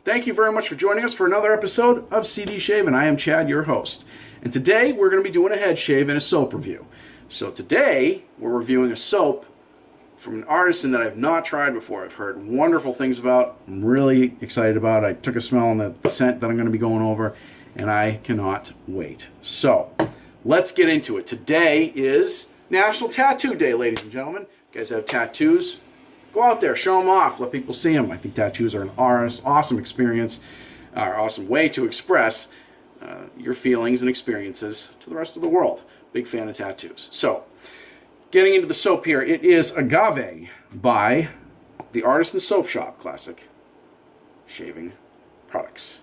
Thank you very much for joining us for another episode of CD Shave, and I am Chad, your host. And today we're going to be doing a head shave and a soap review. So today we're reviewing a soap from an artisan that I've not tried before. I've heard wonderful things about. I'm really excited about it. I took a smell on the scent that I'm going to be going over, and I cannot wait. So let's get into it. Today is National Tattoo Day, ladies and gentlemen. You guys have tattoos? Go out there, show them off, let people see them. I think tattoos are an awesome experience, awesome way to express your feelings and experiences to the rest of the world. Big fan of tattoos. So, getting into the soap here, it is Agave by the Artisan Soap Shoppe, classic shaving products.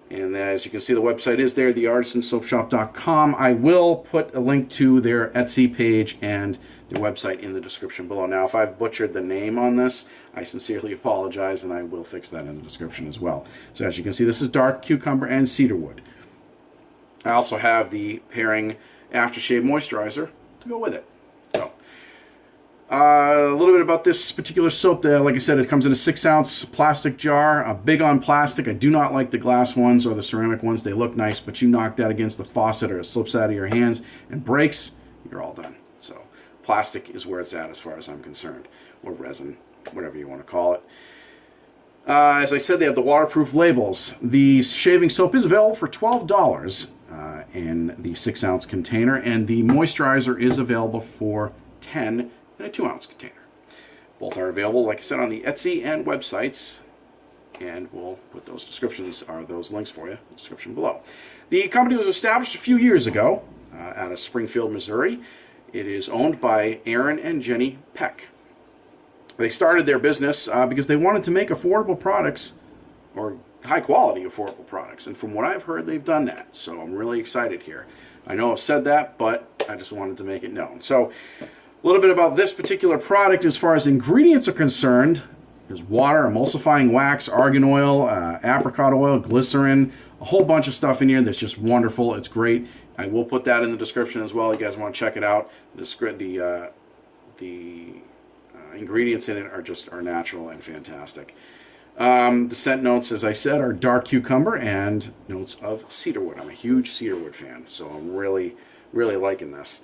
And as you can see, the website is there, theartisansoapshoppe.com. I will put a link to their Etsy page and their website in the description below. Now, if I've butchered the name on this, I sincerely apologize, and I will fix that in the description as well. So as you can see, this is dark cucumber and cedarwood. I also have the pairing aftershave moisturizer to go with it. So, a little bit about this particular soap. Like I said, it comes in a 6-ounce plastic jar. Big on plastic. I do not like the glass ones or the ceramic ones. They look nice, but you knock that against the faucet or it slips out of your hands and breaks, you're all done. So plastic is where it's at as far as I'm concerned, or resin, whatever you want to call it. As I said, they have the waterproof labels. The shaving soap is available for $12 in the 6-ounce container, and the moisturizer is available for $10 in a 2-ounce container. Both are available, like I said, on the Etsy and websites, and we'll put those descriptions, or those links for you in the description below. The company was established a few years ago out of Springfield, Missouri. It is owned by Aaron and Jenny Peck. They started their business because they wanted to make affordable products, or high-quality affordable products, and from what I've heard, they've done that, so I'm really excited here. I know I've said that, but I just wanted to make it known. So, a little bit about this particular product as far as ingredients are concerned. There's water, emulsifying wax, argan oil, apricot oil, glycerin, a whole bunch of stuff in here that's just wonderful. It's great. I will put that in the description as well. You guys want to check it out. The ingredients in it are natural and fantastic. The scent notes, as I said, are dark cucumber and notes of cedarwood. I'm a huge cedarwood fan, so I'm really, really liking this.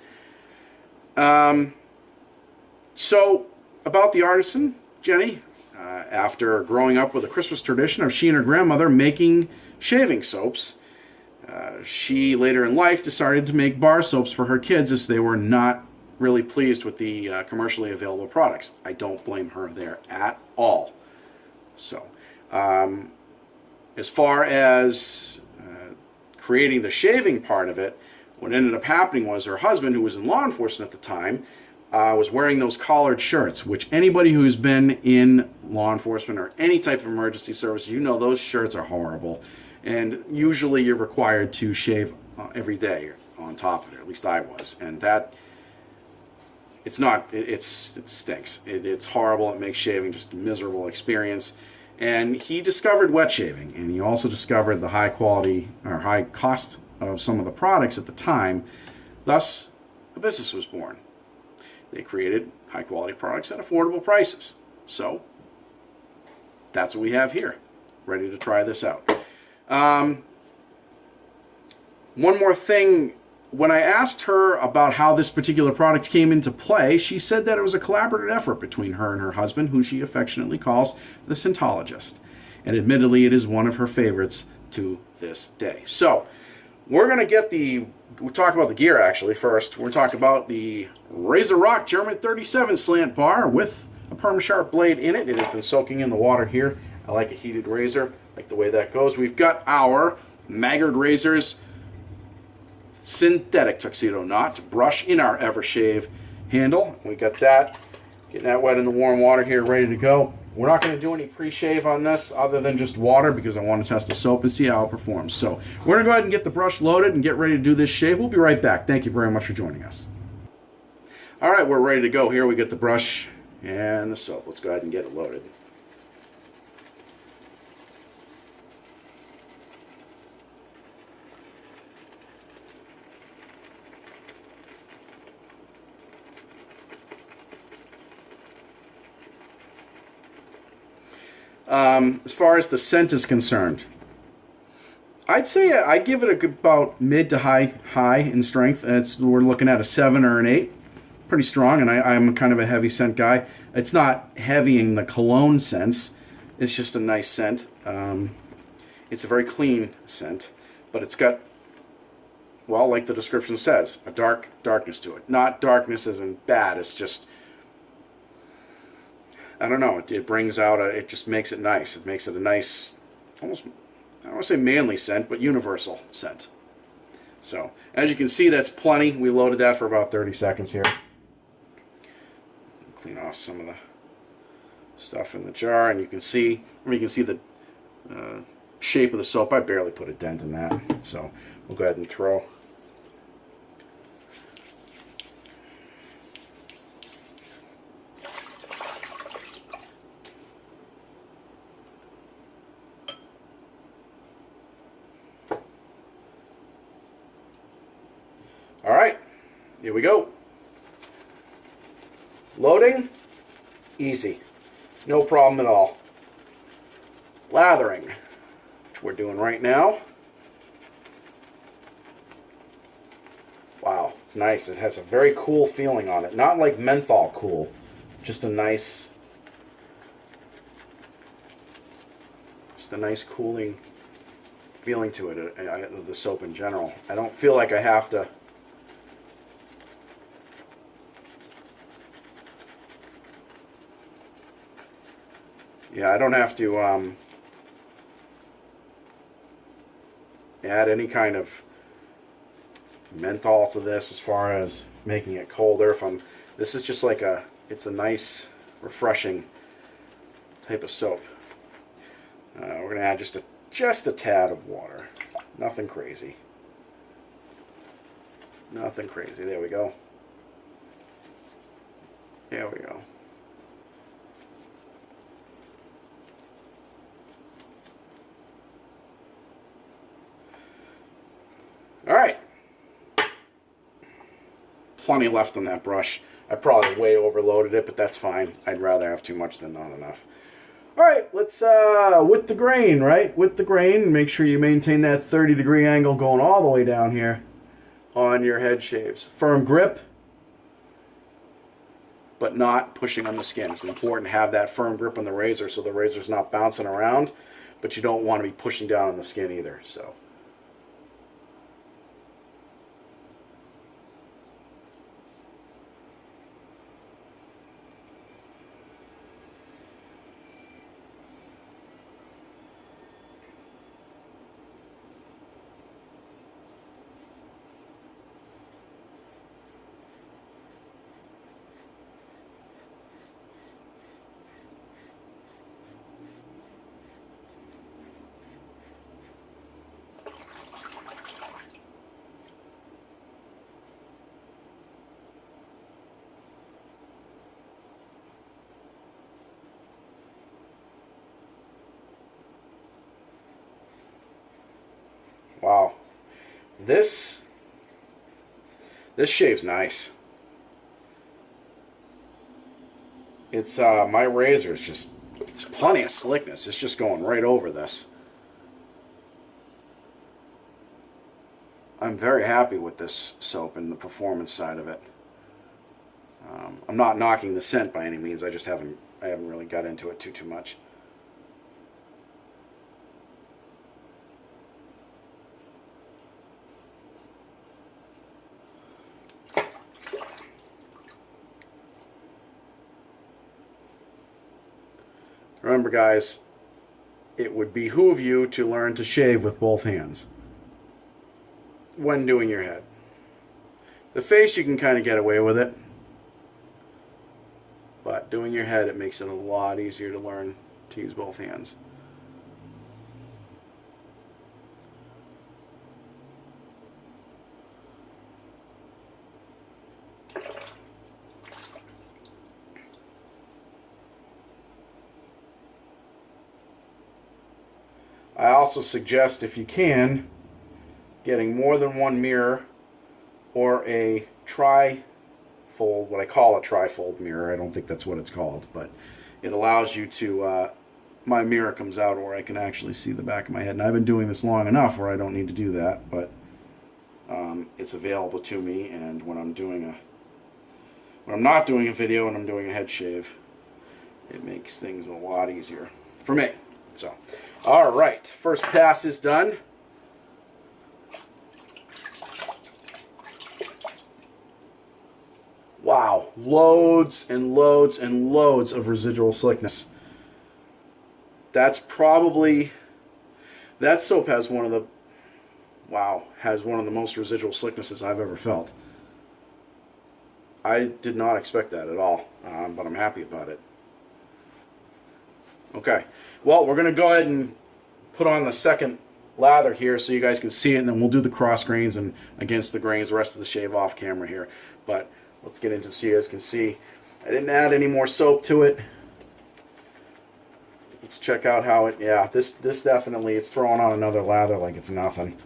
So, about the artisan, Jenny, after growing up with a Christmas tradition of she and her grandmother making shaving soaps, she later in life decided to make bar soaps for her kids as they were not really pleased with the commercially available products. I don't blame her there at all. So, as far as creating the shaving part of it, what ended up happening was her husband, who was in law enforcement at the time, was wearing those collared shirts, which anybody who's been in law enforcement or any type of emergency service, you know those shirts are horrible. And usually you're required to shave every day on top of it, at least I was. And that, it stinks. It's horrible. It makes shaving just a miserable experience. And he discovered wet shaving, and he also discovered the high quality or high cost of some of the products at the time. Thus, a business was born. They created high quality products at affordable prices. So, that's what we have here. Ready to try this out. One more thing. When I asked her about how this particular product came into play, she said that it was a collaborative effort between her and her husband, who she affectionately calls the Scentologist. And admittedly, it is one of her favorites to this day. So, we're going to we'll talk about the gear actually first. We're going to talk about the Razor Rock German 37 slant bar with a perma-sharp blade in it. It has been soaking in the water here. I like a heated razor, like the way that goes. We've got our Maggard razors, synthetic tuxedo knot to brush in our Evershave handle. We got that, getting that wet in the warm water here, ready to go. We're not going to do any pre-shave on this other than just water because I want to test the soap and see how it performs. So we're going to go ahead and get the brush loaded and get ready to do this shave. We'll be right back. Thank you very much for joining us. All right, we're ready to go here. We get the brush and the soap. Let's go ahead and get it loaded. As far as the scent is concerned, I'd say I give it about mid to high in strength. We're looking at a 7 or an 8. Pretty strong, and I'm kind of a heavy scent guy. It's not heavy in the cologne sense. It's just a nice scent. It's a very clean scent, but it's got, well, like the description says, a darkness to it. Not darkness as in bad. It's just, I don't know. It brings out it just makes it nice. It makes it a nice, almost, I don't want to say manly scent, but universal scent. So, as you can see, that's plenty. We loaded that for about 30 seconds here. Clean off some of the stuff in the jar, and you can see the shape of the soap. I barely put a dent in that, so we'll go ahead and throw. All right, here we go. Loading, easy. No problem at all. Lathering, which we're doing right now. Wow, it's nice. It has a very cool feeling on it. Not like menthol cool, just a nice cooling feeling to it, the soap in general. I don't feel like I have to I don't have to add any kind of menthol to this as far as making it colder. This is just like it's a nice, refreshing type of soap. We're going to add just a tad of water. Nothing crazy. Nothing crazy. There we go. There we go. All right. Plenty left on that brush. I probably way overloaded it, but that's fine. I'd rather have too much than not enough. All right, let's, with the grain, right? With the grain, make sure you maintain that 30-degree angle going all the way down here on your head shaves. Firm grip, but not pushing on the skin. It's important to have that firm grip on the razor so the razor's not bouncing around, but you don't want to be pushing down on the skin either, so. Wow, this shave's nice. It's my razor's just, there's plenty of slickness. It's just going right over this. I'm very happy with this soap and the performance side of it. I'm not knocking the scent by any means. I haven't really got into it too much. Remember, guys, it would behoove you to learn to shave with both hands when doing your head. The face, you can kind of get away with it, but doing your head, it makes it a lot easier to learn to use both hands. I also suggest, if you can, getting more than one mirror or a what I call a tri-fold mirror. I don't think that's what it's called, but it allows you to my mirror comes out where I can actually see the back of my head. And I've been doing this long enough where I don't need to do that, but it's available to me. And when I'm not doing a video and I'm doing a head shave, it makes things a lot easier for me. So, all right, first pass is done. Wow, loads and loads and loads of residual slickness. That's probably, that soap has one of the most residual slicknesses I've ever felt. I did not expect that at all, but I'm happy about it. Okay, well, we're going to go ahead and put on the second lather here so you guys can see it, and then we'll do the cross grains and against the grains, the rest of the shave off camera here. But let's get into so you guys can see. I didn't add any more soap to it. Let's check out how it, yeah, this definitely, it's throwing on another lather like it's nothing.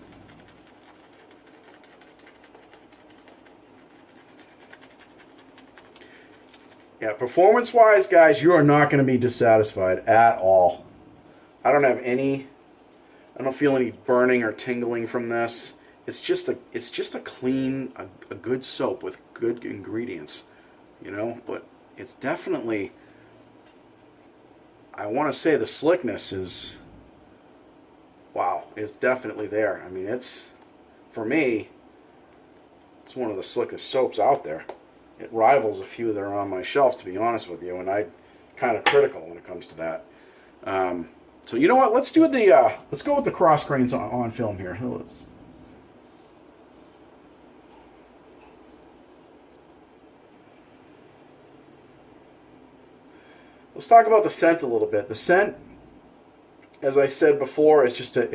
Yeah, performance-wise, guys, you are not going to be dissatisfied at all. I don't feel any burning or tingling from this. It's just a clean, a good soap with good ingredients, you know. But it's definitely, I want to say the slickness is, wow, it's definitely there. I mean, it's, for me, it's one of the slickest soaps out there. It rivals a few that are on my shelf, to be honest with you, and I'm kind of critical when it comes to that. So you know what? Let's do the let's go with the cross grains on film here. Let's talk about the scent a little bit. The scent, as I said before, is just a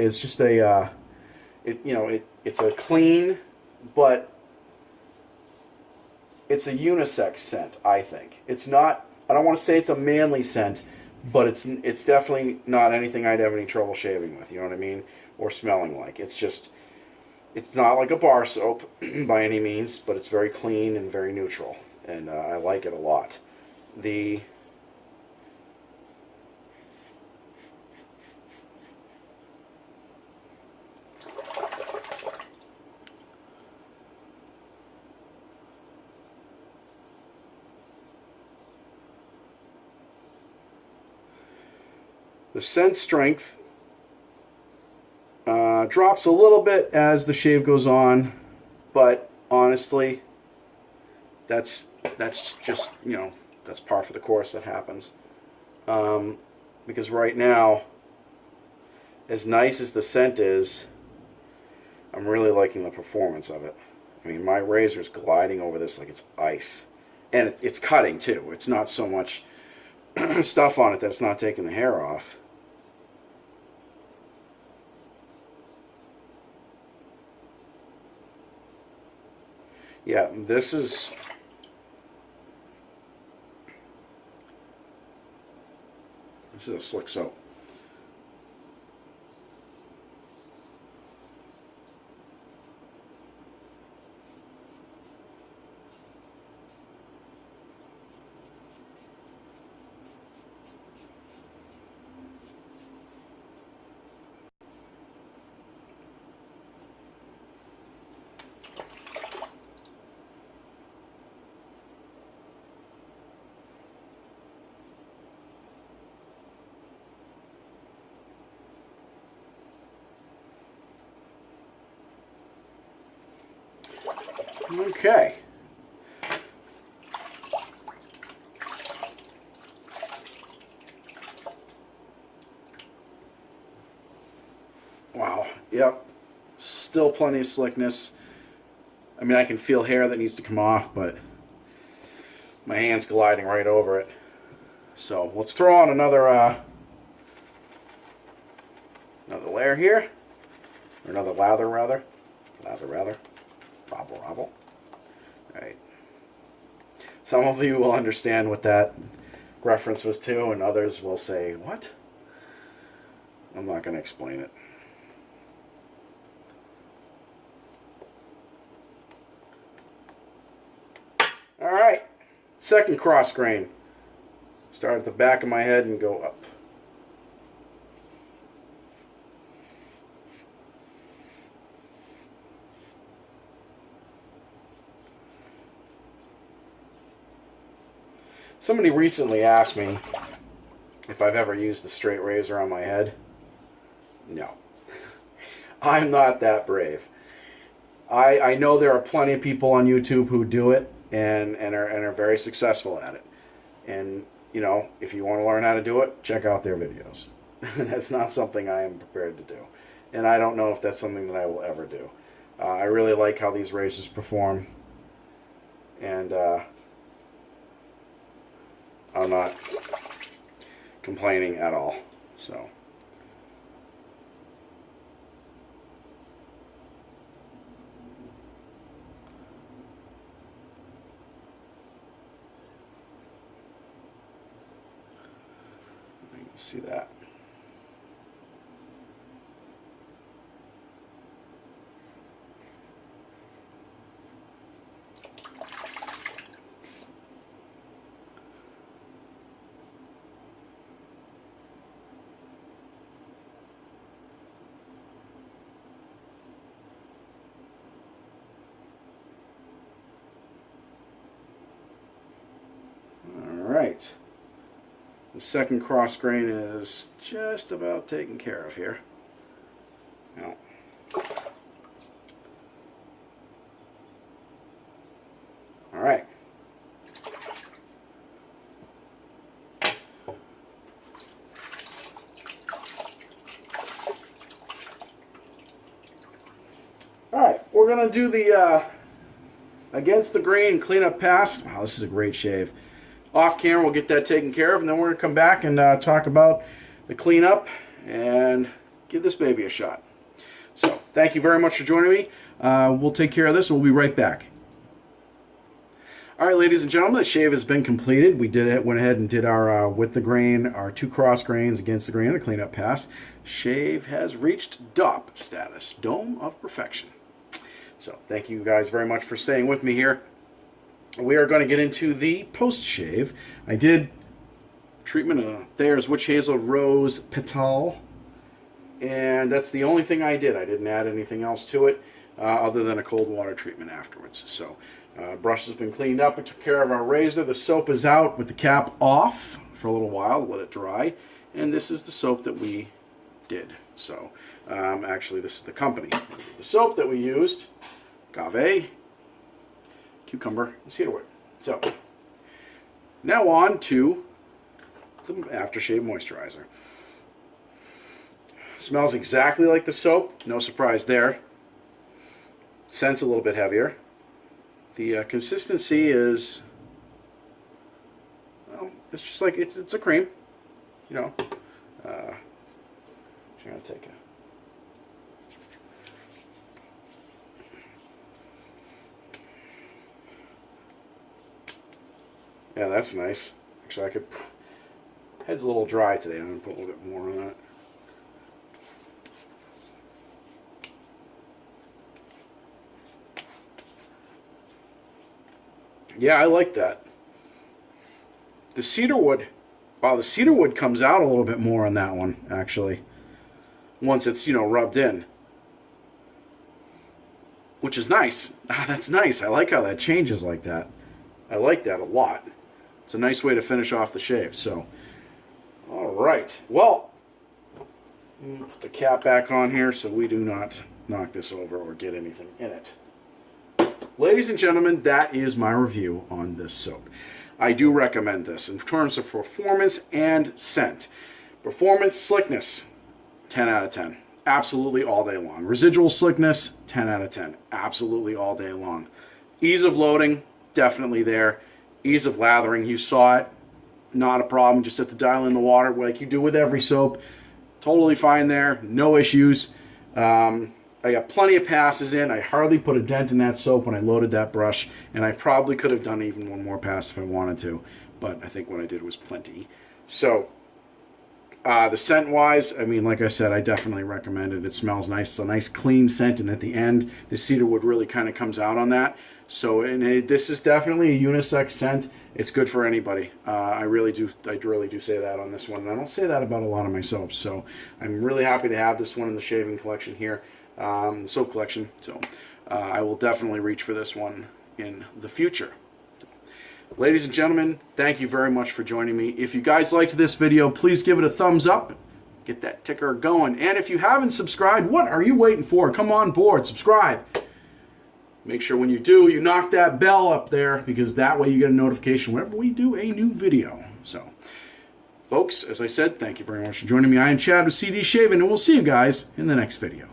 it's a clean, but it's a unisex scent, I think. It's not, I don't want to say it's a manly scent, but it's definitely not anything I'd have any trouble shaving with, you know what I mean? Or smelling like. It's not like a bar soap by any means, but it's very clean and very neutral. And I like it a lot. The scent strength drops a little bit as the shave goes on, but honestly, that's just, you know, that's par for the course that happens. Because right now, as nice as the scent is, I'm really liking the performance of it. I mean, my razor's gliding over this like it's ice. And it's cutting too. It's not so much stuff on it that's not taking the hair off. Yeah, this is a slick soap. Okay. Wow. Yep. Still plenty of slickness. I mean, I can feel hair that needs to come off, but my hand's gliding right over it. So let's throw on another layer here, or another lather rather. Robble. Right. Some of you will understand what that reference was to, and others will say, what? I'm not going to explain it. Alright, second cross grain. Start at the back of my head and go up. Somebody recently asked me if I've ever used the straight razor on my head. No. I'm not that brave. I know there are plenty of people on YouTube who do it and are very successful at it. And, you know, if you want to learn how to do it, check out their videos. That's not something I am prepared to do. And I don't know if that's something that I will ever do. I really like how these razors perform. And I'm not complaining at all. So. You can see that. Right. The second cross grain is just about taken care of here. Now, all right. All right, we're gonna do the against the grain cleanup pass. Wow, this is a great shave. Off camera, we'll get that taken care of, and then we're going to come back and talk about the cleanup and give this baby a shot. So, thank you very much for joining me. We'll take care of this, and we'll be right back. All right, ladies and gentlemen, the shave has been completed. We went ahead and did our with the grain, our 2 cross grains against the grain, the cleanup pass. Shave has reached DOP status, Dome of Perfection. So, thank you guys very much for staying with me here. We are going to get into the post-shave. I did treatment of Thayer's Witch Hazel Rose Petal, and that's the only thing I did. I didn't add anything else to it other than a cold water treatment afterwards. So, brush has been cleaned up. I took care of our razor. The soap is out with the cap off for a little while, let it dry, and this is the soap that we did. So, actually, this is the company. The soap that we used, Agave, cucumber, and cedarwood. So, now on to the aftershave moisturizer. Smells exactly like the soap, no surprise there. Scent's a little bit heavier. The consistency is, well, it's just like, it's a cream, you know. I'm going to take a yeah, that's nice. Actually, I could. Head's a little dry today. I'm going to put a little bit more on that. Yeah, I like that. The cedarwood. Wow, the cedarwood comes out a little bit more on that one, actually. Once it's, you know, rubbed in. Which is nice. Ah, that's nice. I like how that changes like that. I like that a lot. It's a nice way to finish off the shave. So, all right. Well, I'm going to put the cap back on here so we do not knock this over or get anything in it. Ladies and gentlemen, that is my review on this soap. I do recommend this in terms of performance and scent. Performance, slickness, 10 out of 10. Absolutely all day long. Residual slickness, 10 out of 10. Absolutely all day long. Ease of loading, definitely there. Ease of lathering, you saw it. Not a problem. Just have to dial in the water like you do with every soap. Totally fine there. No issues. I got plenty of passes in. I hardly put a dent in that soap when I loaded that brush. And I probably could have done even one more pass if I wanted to. But I think what I did was plenty. So, the scent-wise, I mean, like I said, I definitely recommend it. It smells nice. It's a nice, clean scent. And at the end, the cedarwood really kind of comes out on that. So, this is definitely a unisex scent. It's good for anybody. I really do say that on this one. And I don't say that about a lot of my soaps. So, I'm really happy to have this one in the shaving collection here, soap collection. So, I will definitely reach for this one in the future. Ladies and gentlemen, thank you very much for joining me. If you guys liked this video, please give it a thumbs up. Get that ticker going. And if you haven't subscribed, what are you waiting for? Come on board, subscribe. Make sure when you do, you knock that bell up there, because that way you get a notification whenever we do a new video. So, folks, as I said, thank you very much for joining me. I am Chad with CD Shaving, and we'll see you guys in the next video.